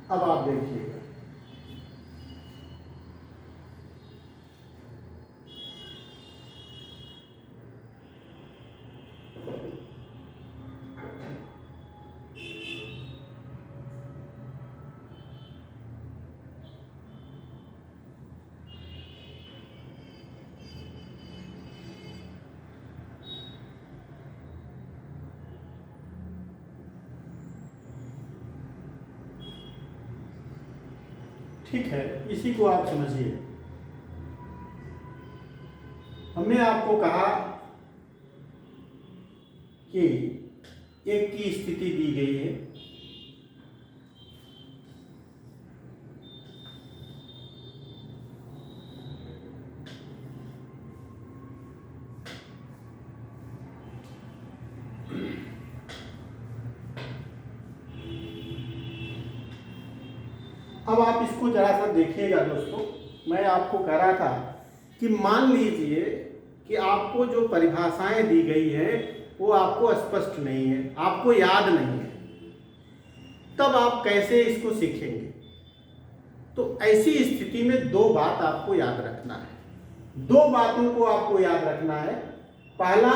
अब आप देखिएगा, ठीक है, इसी को आप समझिए। हमने आपको कहा कि एक की स्थिति दी गई है, अब आप इसको जरा सा देखिएगा दोस्तों। मैं आपको कह रहा था कि मान लीजिए कि आपको जो परिभाषाएं दी गई है वो आपको स्पष्ट नहीं है, आपको याद नहीं है, तब आप कैसे इसको सीखेंगे? तो ऐसी स्थिति में दो बात आपको याद रखना है, दो बातों को आपको याद रखना है। पहला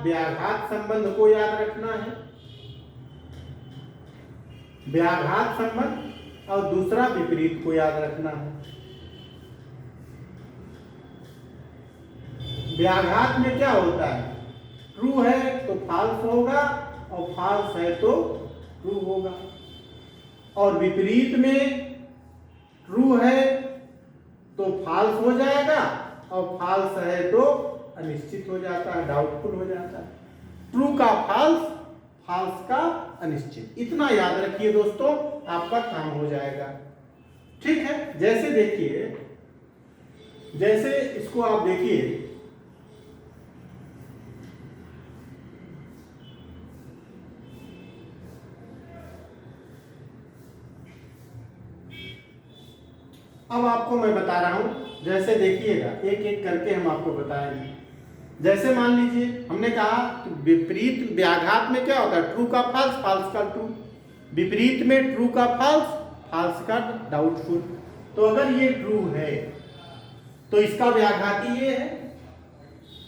व्याघात संबंध को याद रखना है, व्याघात संबंध, और दूसरा विपरीत को याद रखना है। व्याघात में क्या होता है? ट्रू है तो फॉल्स होगा और फॉल्स है तो ट्रू होगा, और विपरीत में ट्रू है तो फॉल्स हो जाएगा और फॉल्स है तो अनिश्चित हो जाता है, डाउटफुल हो जाता है। ट्रू का फॉल्स, फॉल्स का अनिश्चित, इतना याद रखिए दोस्तों, आपका काम हो जाएगा। ठीक है, जैसे देखिए, जैसे इसको आप देखिए, अब आपको मैं बता रहा हूं, जैसे देखिएगा, एक एक करके हम आपको बताएंगे। जैसे मान लीजिए हमने कहा कि विपरीत व्याघात में क्या होता है? ट्रू का फॉल्स, फॉल्स का ट्रू। विपरीत में ट्रू का फॉल्स, फॉल्स का डाउटफुल। तो अगर ये ट्रू है तो इसका व्याघाती ये है,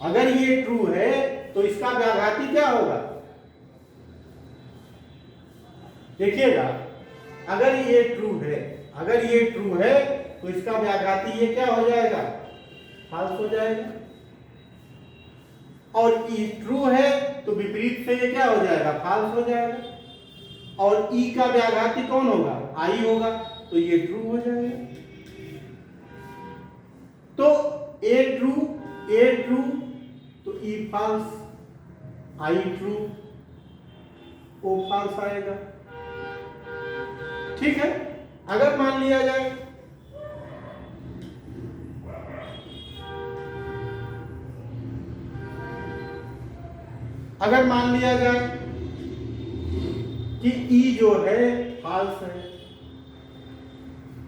अगर ये ट्रू है तो इसका व्याघाती क्या होगा? देखिएगा, अगर ये ट्रू है, अगर ये ट्रू है तो इसका व्याघाती ये क्या हो जाएगा? फॉल्स हो जाएगा। और ई ट्रू है तो विपरीत से ये क्या हो जाएगा? फॉल्स हो जाएगा। और ई का व्याघाती कौन होगा? आई होगा, तो ये ट्रू हो जाएगा। तो ए ट्रू तो E false, I true, O false आएगा। ठीक है, अगर मान लिया जाए कि ई जो है फॉल्स है,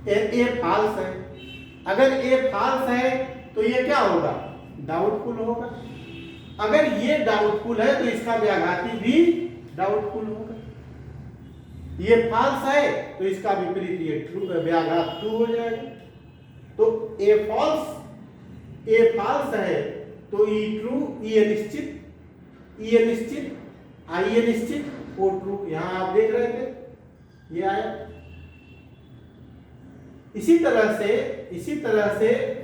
ए फॉल्स है, अगर ए फॉल्स है तो ये क्या होगा? डाउटफुल होगा। अगर ये डाउटफुल है तो इसका व्याघाती भी डाउटफुल होगा। ये फॉल्स है तो इसका विपरीत ये ट्रू, व्याघात ट्रू हो जाएगा। तो ए फॉल्स है तो ई ट्रू, ई अनिश्चित, आई अनिश्चित, ओ ट्रू। यहां आप देख रहे थे ये आया। इसी तरह से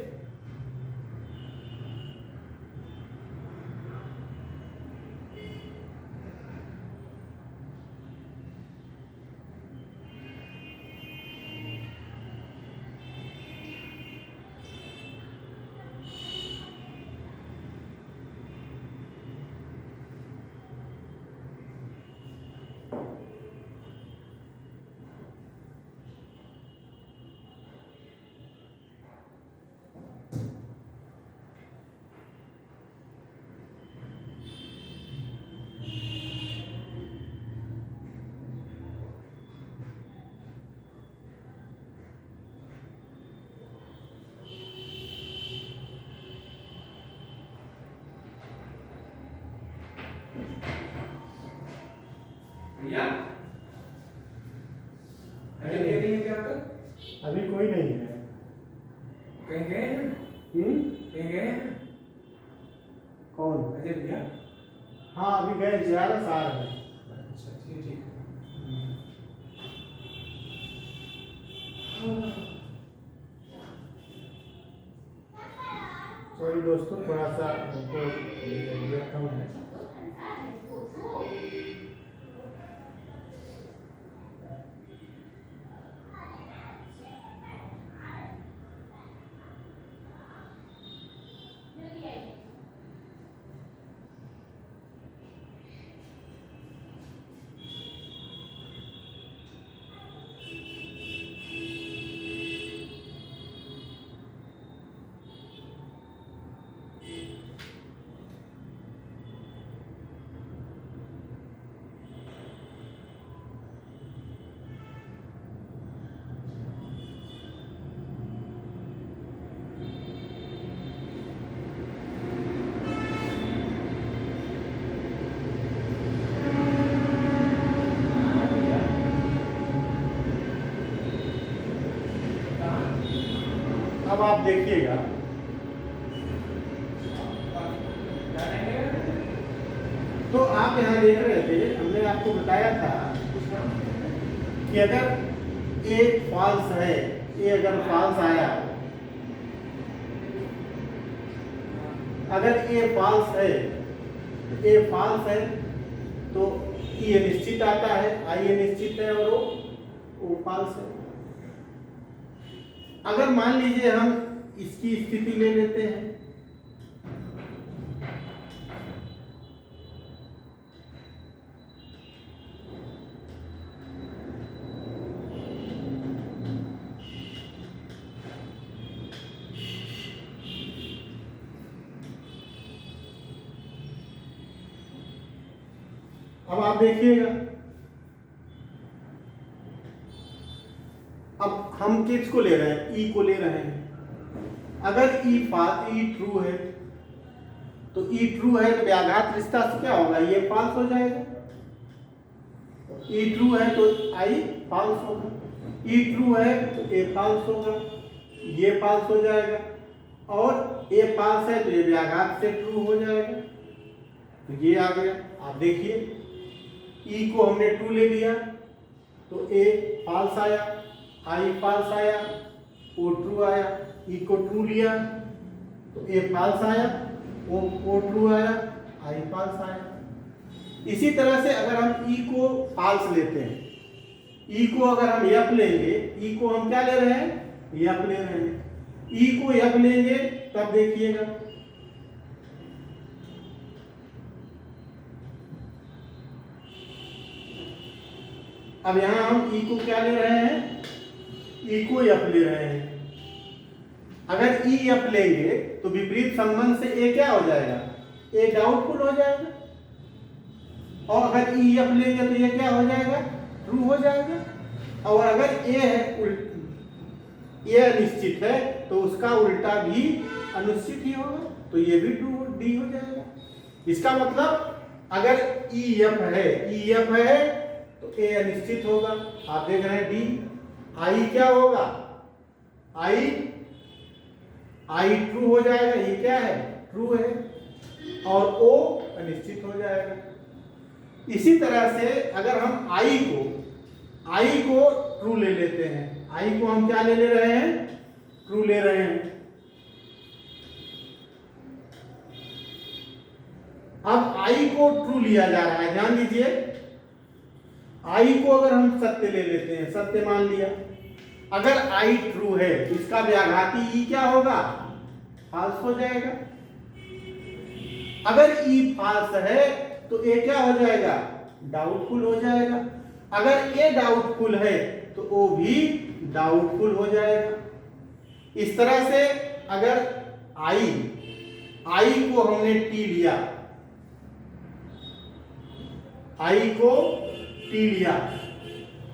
अब तक? अभी कोई नहीं है। कहीं गए हैं? कहीं गए हैं? कौन? अजय भैया? हाँ अभी गए, 11 साल है। अच्छा ठीक ठीक। सॉरी दोस्तों, थोड़ा सा हमको तबीयत कम है। अब आप देखिएगा, तो आप यहाँ देख रहे थे, हमने आपको बताया था कि अगर ए फॉल्स है, ए अगर फॉल्स आया, अगर ए फॉल्स है, ए फॉल्स है तो ई अनिश्चित आता है, आई अनिश्चित है और ओ फॉल्स है। अगर मान लीजिए हम इसकी स्थिति ले लेते हैं, अब आप देखिएगा, अब हम किसको ले रहे हैं? ई को ले रहे हैं। अगर ई ट्रू है तो ई ट्रू है तो व्याघात रिश्ता से क्या होगा? ये फॉल्स हो जाएगा। ई ट्रू है तो आई फॉल्स होगा, ई ट्रू है तो ए फॉल्स होगा, ये फॉल्स हो जाएगा, और ए फॉल्स है तो ये व्याघात से ट्रू हो जाएगा। तो ये आ गया। आप देखिए, ई को हमने ट्रू ले लिया तो ए फॉल्स आया, आई फॉल्स आया, ओ ट्रू आया। ई को ट्रू लिया तो ए फॉल्स आया, ओ ट्रू आया, आई फॉल्स आया। इसी तरह से अगर हम ई को फॉल्स लेते हैं, ई को अगर हम एफ लेंगे, ई को हम क्या ले रहे हैं? एफ ले रहे हैं। ई को एफ लेंगे तब देखिएगा, अब यहां हम ई को क्या ले रहे हैं? ई को एफ ले रहे हैं। अगर ई एफ लेंगे तो विपरीत संबंध से ए क्या हो जाएगा? ए डाउटफुल हो जाएगा, और अगर ई एफ लेंगे तो ये क्या हो जाएगा? ट्रू हो जाएगा। और अगर ए है ए अनिश्चित है तो उसका उल्टा भी अनिश्चित ही होगा, तो ये भी ट्रू डी हो जाएगा। इसका मतलब अगर ई एफ है तो ए अनिश्चित होगा। आप देख रहे हैं डी। आई क्या होगा? आई ट्रू हो जाएगा, ये क्या है? ट्रू है, और ओ अनिश्चित हो जाएगा। इसी तरह से अगर हम आई को ट्रू ले लेते हैं, आई को हम क्या ले रहे हैं? ट्रू ले रहे हैं। अब आई को ट्रू लिया जा रहा है, ध्यान दीजिए। आई को अगर हम सत्य ले लेते हैं, सत्य मान लिया, अगर आई ट्रू है तो इसका व्याघाती ई क्या होगा? फॉल्स हो जाएगा। अगर ई फॉल्स है तो ए क्या हो जाएगा? डाउटफुल हो जाएगा। अगर ए डाउटफुल है तो ओ भी डाउटफुल हो जाएगा। इस तरह से अगर आई को हमने टी लिया, आई को टी लिया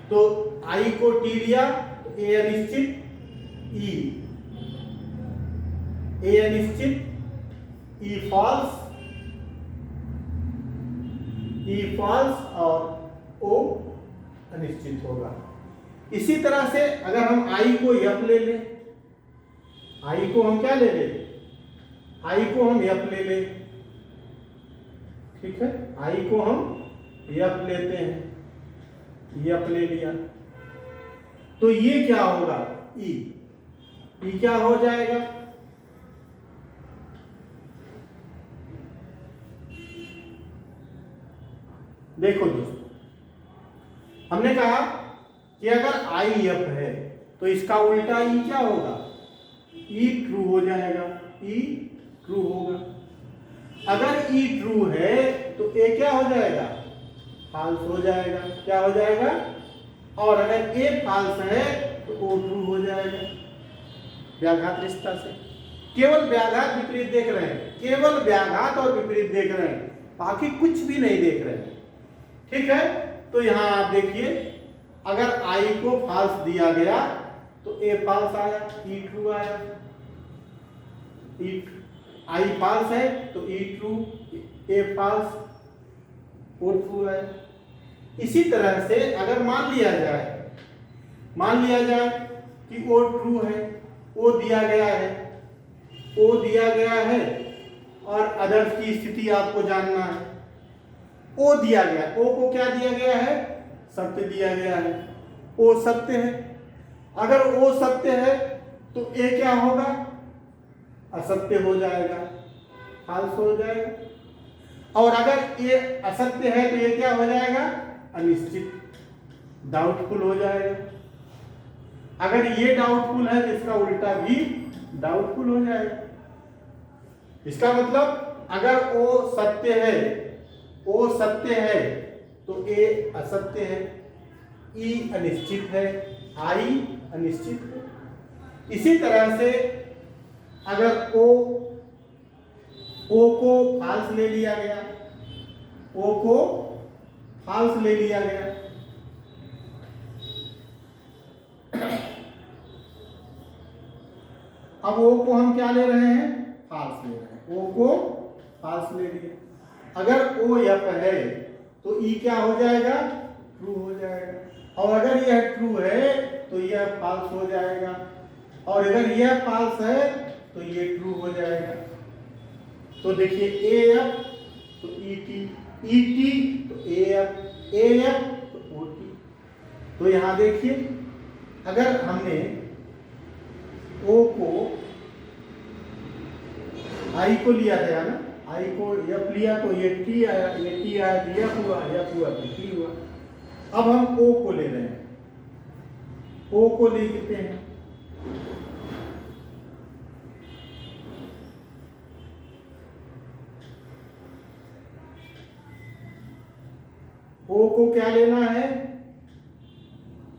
तो आई को टी लिया तो ए अनिश्चित, ए अनिश्चित, ई फॉल्स और ओ अनिश्चित होगा। इसी तरह से अगर हम आई को यप ले लें, आई को हम क्या ले लें, आई को हम यप ले लें, ठीक है, आई को हम यप लेते हैं, यप ले लिया, तो ये क्या होगा, ई, ई क्या हो जाएगा, देखो दोस्तों, हमने कहा कि अगर आई एफ है तो इसका उल्टा ई क्या होगा, ई ट्रू हो जाएगा, ई ट्रू होगा। अगर ई ट्रू है तो ए क्या हो जाएगा, फॉल्स हो जाएगा, क्या हो जाएगा, और अगर ए फॉल्स है तो ओ ट्रू हो जाएगा। व्याघात रिश्ता से केवल व्याघात विपरीत देख रहे हैं, केवल व्याघात और विपरीत देख रहे हैं, बाकी कुछ भी नहीं देख रहे हैं, ठीक है। तो यहां आप देखिए, अगर आई को फॉल्स दिया गया तो ए फॉल्स आया, ई ट्रू आया, ई आई फॉल्स है तो ई ट्रू, ए फॉल्स, ओ ट्रू है। इसी तरह से अगर मान लिया जाए कि ओ ट्रू है, ओ दिया गया है, ओ दिया गया है और अदर्स की स्थिति आपको जानना है, ओ दिया गया, ओ को क्या दिया गया है, सत्य दिया गया है, ओ सत्य है। अगर ओ सत्य है तो ए क्या होगा, असत्य हो जाएगा, फॉल्स हो जाएगा। और अगर ए असत्य है तो ये क्या हो जाएगा, अनिश्चित, डाउटफुल हो जाएगा। अगर ये डाउटफुल है तो इसका उल्टा भी डाउटफुल हो जाएगा। इसका मतलब अगर ओ सत्य है, ओ सत्य है तो ए असत्य है, ई अनिश्चित है, आई अनिश्चित है। इसी तरह से अगर ओ को फॉल्स ले लिया गया, ओ को फॉल्स ले लिया गया, अब ओ को हम क्या ले रहे हैं, फॉल्स ले रहे हैं, ओ को फॉल्स ले लिए। अगर ओ यप है तो ई क्या हो जाएगा, ट्रू हो जाएगा, और अगर यह ट्रू है तो यह फॉल्स हो जाएगा, और अगर यह फॉल्स है तो ये ट्रू हो जाएगा। तो देखिए ए एफ तो ई टी तो ए एफ तो ओ टी। तो यहां देखिए, अगर हमने ओ को आई को लिया था ना, आई को एफ लिया तो ये टी आया, ये टी आया तो एफ हुआ, एफ हुआ तो टी हुआ। अब हम ओ को ले रहे हैं, ओ को ले लेते हैं, ओ को क्या लेना है,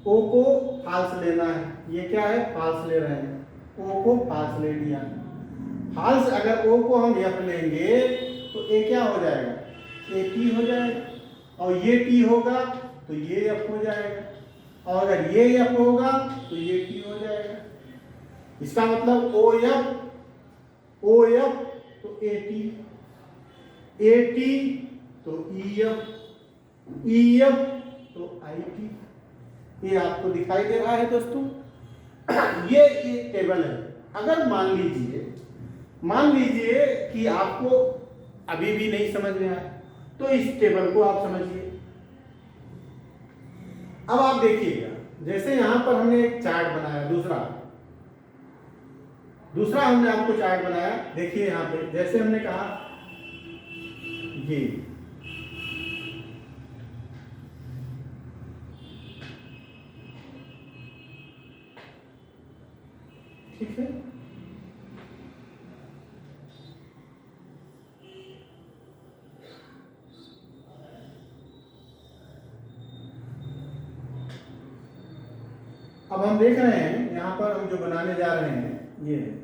ओ को फॉल्स लेना है, ये क्या है, फॉल्स ले रहे हैं, ओ को फॉल्स ले लिया। फॉल्स अगर ओ को हम एफ लेंगे तो ए क्या हो जाएगा, ए टी हो जाएगा, और ये टी होगा तो ये एफ हो जाएगा, और अगर ये एफ होगा तो ये टी हो जाएगा। इसका मतलब ओ एफ तो ए टी तो ई एफ तो आई टी। ये आपको दिखाई दे रहा है दोस्तों, ये टेबल है। अगर मान लीजिए कि आपको अभी भी नहीं समझ में आया तो इस टेबल को आप समझिए। अब आप देखिएगा, जैसे यहां पर हमने एक चार्ट बनाया, दूसरा हमने आपको चार्ट बनाया, देखिए यहां पे जैसे हमने कहा ये ठीक है, अब हम देख रहे हैं यहां पर हम जो बनाने जा रहे हैं ये है।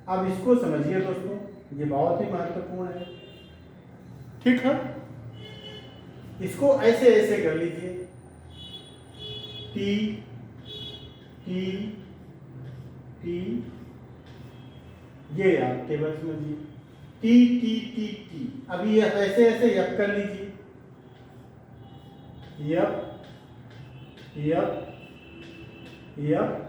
अब इसको समझिए दोस्तों, ये बहुत ही महत्वपूर्ण है। ठीक है, इसको ऐसे ऐसे कर लीजिए, टी टी टी, ये आप टेबल समझिए, टी टी टी टी। अभी ये ऐसे ऐसे यप कर लीजिए, यप यप यप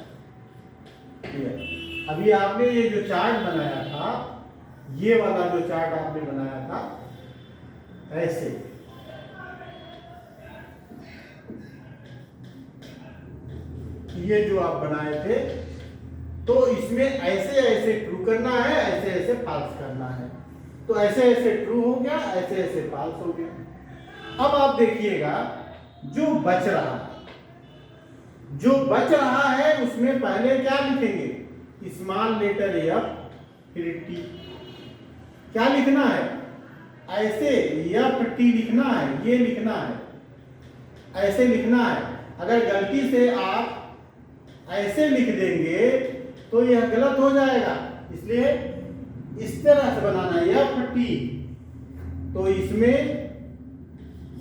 यप। अभी आपने ये जो चार्ट बनाया था, ये वाला जो चार्ट आपने बनाया था ऐसे, ये जो आप बनाए थे, तो इसमें ऐसे ऐसे ट्रू करना है, ऐसे ऐसे फॉल्स करना है। तो ऐसे ऐसे ट्रू हो गया, ऐसे ऐसे फॉल्स हो गया। अब आप देखिएगा जो बच रहा है, जो बच रहा है उसमें पहले क्या लिखेंगे, स्मॉल लेटर एफ फिर टी। क्या लिखना है, ऐसे एफ टी लिखना है, ये लिखना है, ऐसे लिखना है। अगर गलती से आप ऐसे लिख देंगे तो यह गलत हो जाएगा, इसलिए इस तरह से बनाना है, एफ टी। तो इसमें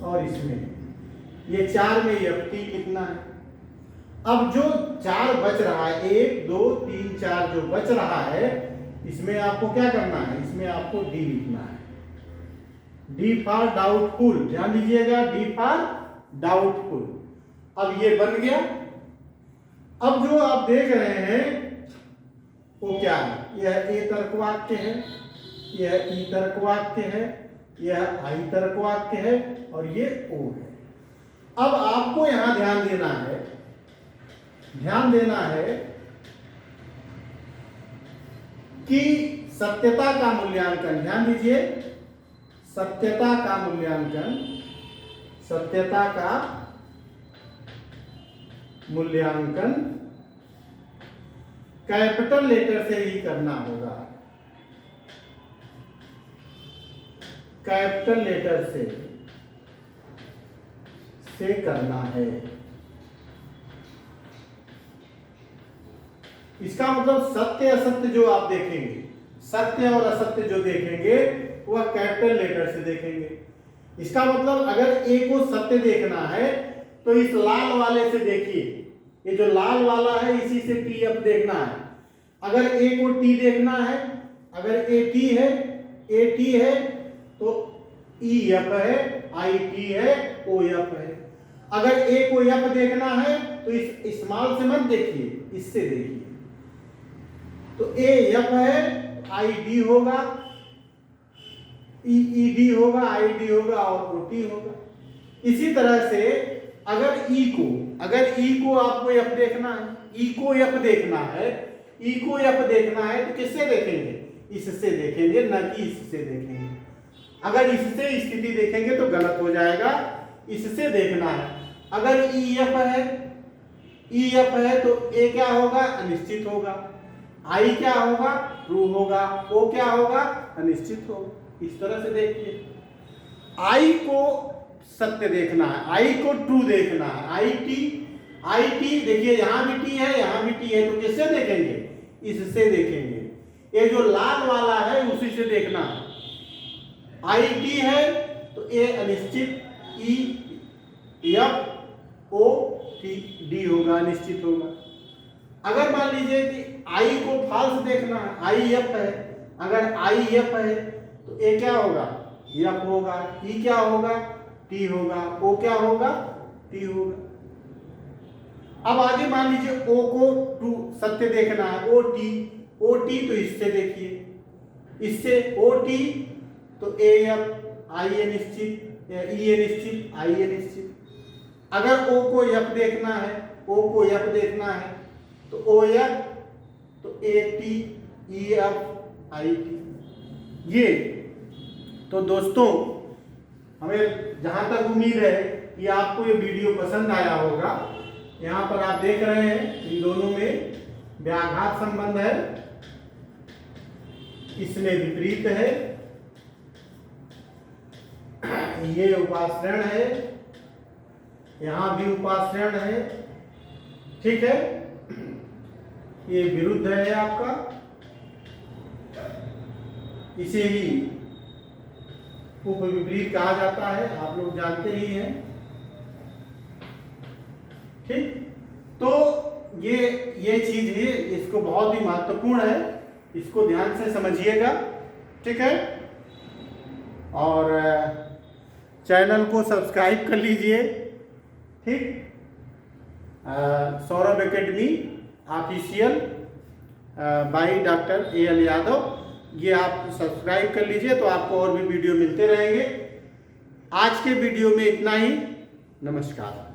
और इसमें, ये चार में एफ टी लिखना है। अब जो चार बच रहा है, 1 2 3 4 जो बच रहा है, इसमें आपको क्या करना है, इसमें आपको डी लिखना है। डी फॉर डाउटफुल, ध्यान दीजिएगा, डी फॉर डाउटफुल। अब ये बन गया। अब जो आप देख रहे हैं वो क्या है, यह ए तर्कवाक्य है, यह ई तर्कवाक्य है, यह आई तर्कवाक्य है और ये ओ है। अब आपको यहां ध्यान देना है, ध्यान देना है कि सत्यता का मूल्यांकन, ध्यान दीजिए, सत्यता का मूल्यांकन, सत्यता का मूल्यांकन कैपिटल लेटर से ही करना होगा, कैपिटल लेटर से करना है। इसका मतलब सत्य असत्य जो आप देखेंगे, सत्य और असत्य जो देखेंगे वह कैपिटल लेटर से देखेंगे। इसका मतलब अगर ए को सत्य देखना है तो इस लाल वाले से देखिए, ये जो लाल वाला है इसी से टी एफ देखना है। अगर ए को टी देखना है, अगर ए टी है, ए टी है तो ई एफ है, आई टी है, ओ एफ है। अगर ए को एफ देखना है तो इस स्मॉल से मत देखिए, इससे देखिए। तो ए एफ है, आई डी होगा, ई डी होगा, आई डी होगा और ओ टी होगा। इसी तरह से अगर ई को आपको एफ देखना है, ई को एफ देखना है, ई को एफ देखना है तो किससे देखेंगे, इससे देखेंगे, न कि इससे देखेंगे। अगर इससे स्थिति देखेंगे तो गलत हो जाएगा, इससे देखना है। अगर ई एफ है तो ए क्या होगा, अनिश्चित होगा, आई क्या होगा, ट्रू होगा, ओ क्या होगा, अनिश्चित होगा। इस तरह से देखिए, आई को सत्य देखना है, आई को ट्रू देखना है, आई टी देखिए, यहां भी टी है, यहां भी टी है, तो किससे देखेंगे, इससे देखेंगे। ये जो लाल वाला है उसी से देखना है। आई टी है तो ए अनिश्चित, E F O T D होगा, अनिश्चित होगा। अगर मान लीजिए कि आई को फॉल्स देखना है, आई एफ है, अगर आई एफ है तो ए क्या होगा, एफ होगा, ई क्या होगा, टी होगा, ओ क्या होगा, टी होगा। अब आगे मान लीजिए ओ को ट्रू सत्य देखना है, ओ टी तो इससे देखिए, इससे ओ टी तो ए एफ, आई अनिश्चित, ई अनिश्चित, आई अनिश्चित। अगर ओ को एफ देखना है, ओ को एफ देखना है तो ओ एफ तो A T, E F, I T. ये तो दोस्तों, हमें जहां तक उम्मीद है कि आपको ये वीडियो पसंद आया होगा। यहाँ पर आप देख रहे हैं इन दोनों में व्याघात संबंध है, इसमें विपरीत है, ये उपाश्रयण है, यहां भी उपाश्रयण है, ठीक है, ये विरुद्ध है आपका, इसे ही उपविपरीत कहा जाता है, आप लोग जानते ही हैं। ठीक, तो ये चीज है, इसको बहुत ही महत्वपूर्ण है, इसको ध्यान से समझिएगा। ठीक है, और चैनल को सब्सक्राइब कर लीजिए। ठीक, Saurabh academy official by doctor AL Yadav, ये आप सब्सक्राइब कर लीजिए तो आपको और भी वीडियो मिलते रहेंगे। आज के वीडियो में इतना ही। नमस्कार।